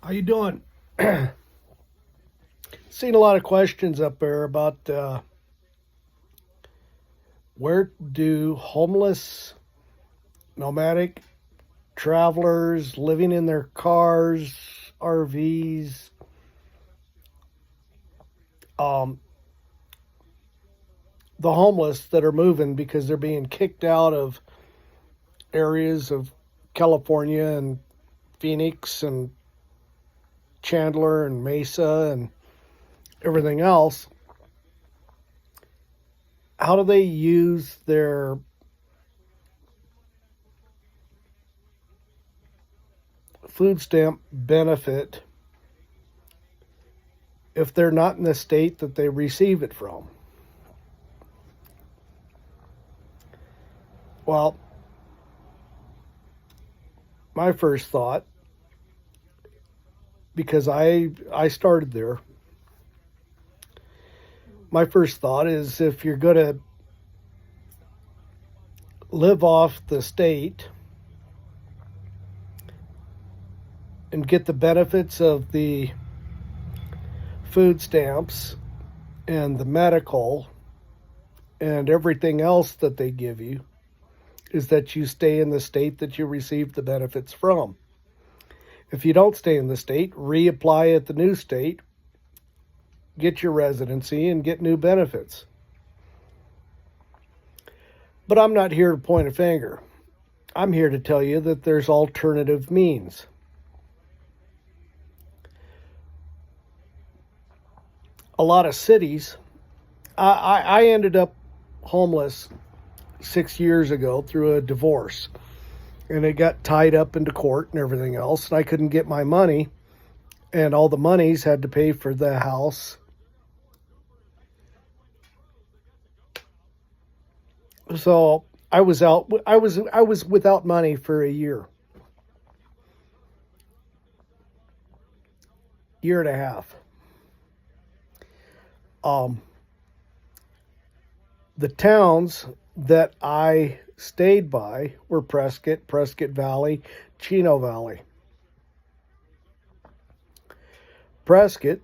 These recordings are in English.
How you doing? Seen a lot of questions up there about where do homeless, nomadic travelers living in their cars, RVs, um, the homeless that are moving because they're being kicked out of areas of California and Phoenix and Chandler and Mesa and everything else. How do they use their food stamp benefit if they're not in the state that they receive it from? Well, my first thought, because I started there, my first thought is if you're going to live off the state and get the benefits of the food stamps and the medical and everything else that they give you, is that you stay in the state that you receive the benefits from. If you don't stay in the state, reapply at the new state, get your residency, and get new benefits. But I'm not here to point a finger. I'm here to tell you that there's alternative means. A lot of cities, I ended up homeless 6 years ago through a divorce, and it got tied up into court and everything else, and I couldn't get my money, and all the monies had to pay for the house. So I was without money for a year and a half. The towns that I stayed by were Prescott Valley, Chino Valley. Prescott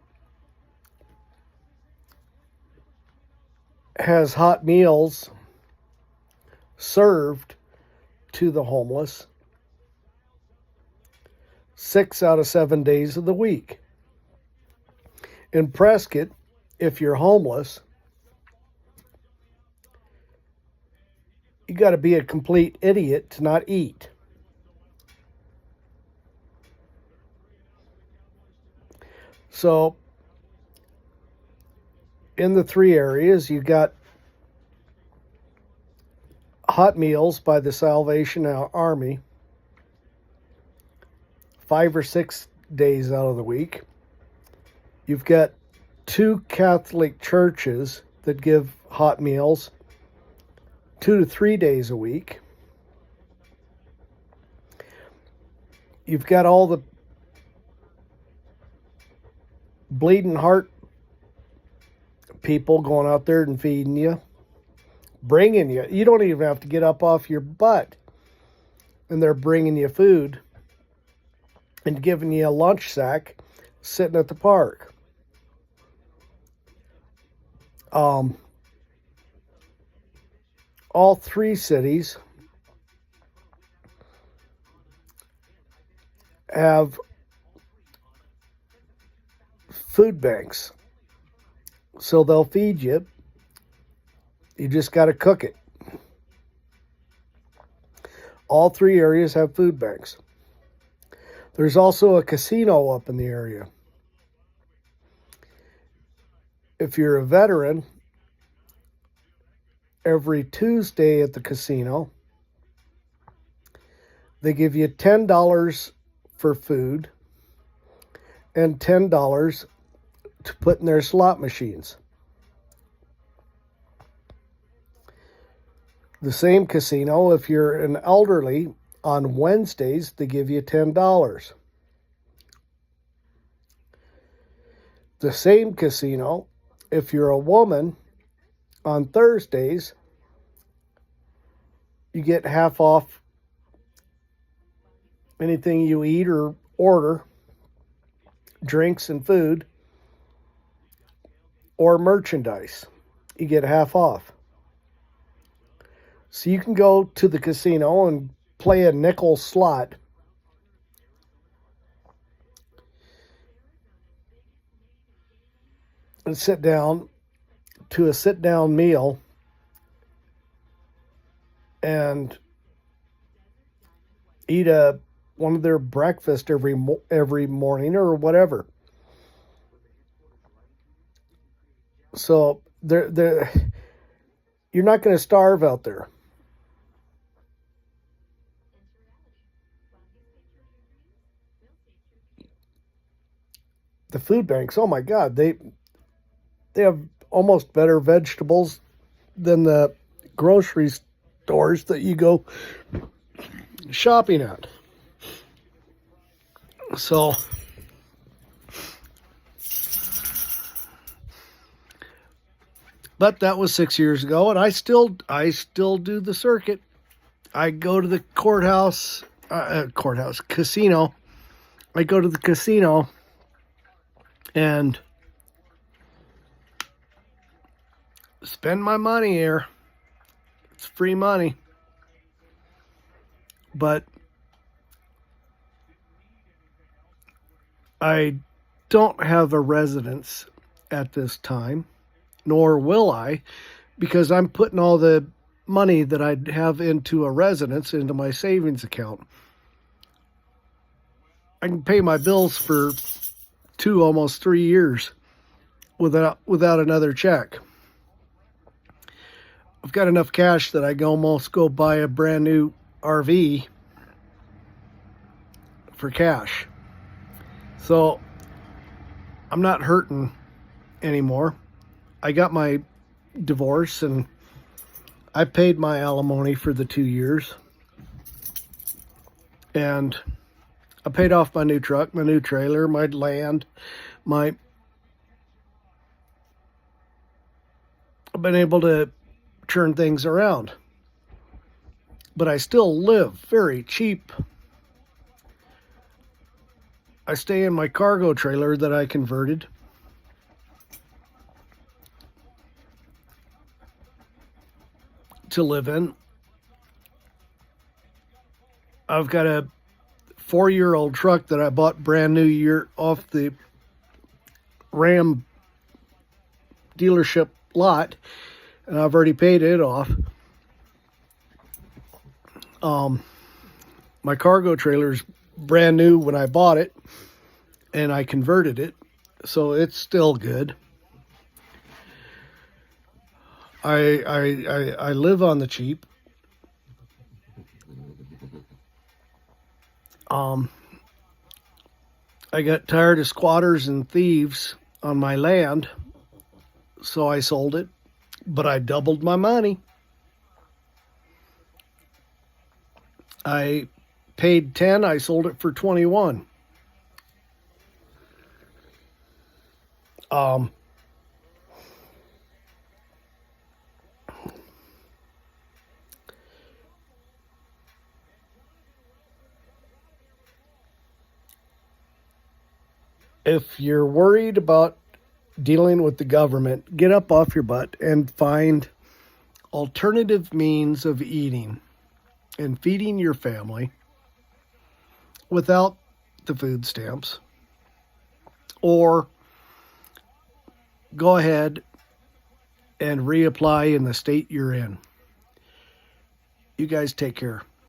has hot meals served to the homeless 6 out of 7 days of the week. In Prescott, if you're homeless, you got to be a complete idiot to not eat. So, in the three areas, you got hot meals by the Salvation Army 5 or 6 days out of the week. You've got 2 Catholic churches that give hot meals 2 to 3 days a week. You've got all the bleeding heart people going out there and feeding you, bringing you. You don't even have to get up off your butt, and they're bringing you food and giving you a lunch sack sitting at the park. All 3 cities have food banks. So they'll feed you. You just got to cook it. All 3 areas have food banks. There's also a casino up in the area. If you're a veteran, every Tuesday at the casino, they give you $10 for food and $10 to put in their slot machines. The same casino, if you're an elderly, on Wednesdays, they give you $10. The same casino, if you're a woman, on Thursdays, you get half off anything you eat or order. drinks and food, or merchandise. You get half off. So you can go to the casino and play a nickel slot and sit down to a sit down meal and eat one of their breakfast every morning or whatever. So you're not going to starve out there. The food banks, oh my God, they have almost better vegetables than the grocery stores that you go shopping at. So but that was 6 years ago, and I still do the circuit. I go to the casino. I go to the casino and spend my money here. It's free money. But I don't have a residence at this time, nor will I, because I'm putting all the money that I'd have into a residence into my savings account. I can pay my bills for almost 3 years without another check. I've got enough cash that I can almost go buy a brand new RV for cash. So I'm not hurting anymore. I got my divorce and I paid my alimony for the 2 years. And I paid off my new truck, my new trailer, my land, I've been able to turn things around. But I still live very cheap. I stay in my cargo trailer that I converted. To live in. I've got a 4-year-old truck that I bought brand new off the Ram dealership lot, and I've already paid it off. My cargo trailer's brand new when I bought it, and I converted it, so it's still good. I live on the cheap. I got tired of squatters and thieves on my land, so I sold it, but I doubled my money. I paid 10, I sold it for 21. If you're worried about dealing with the government, get up off your butt and find alternative means of eating and feeding your family without the food stamps. Or go ahead and reapply in the state you're in. You guys take care.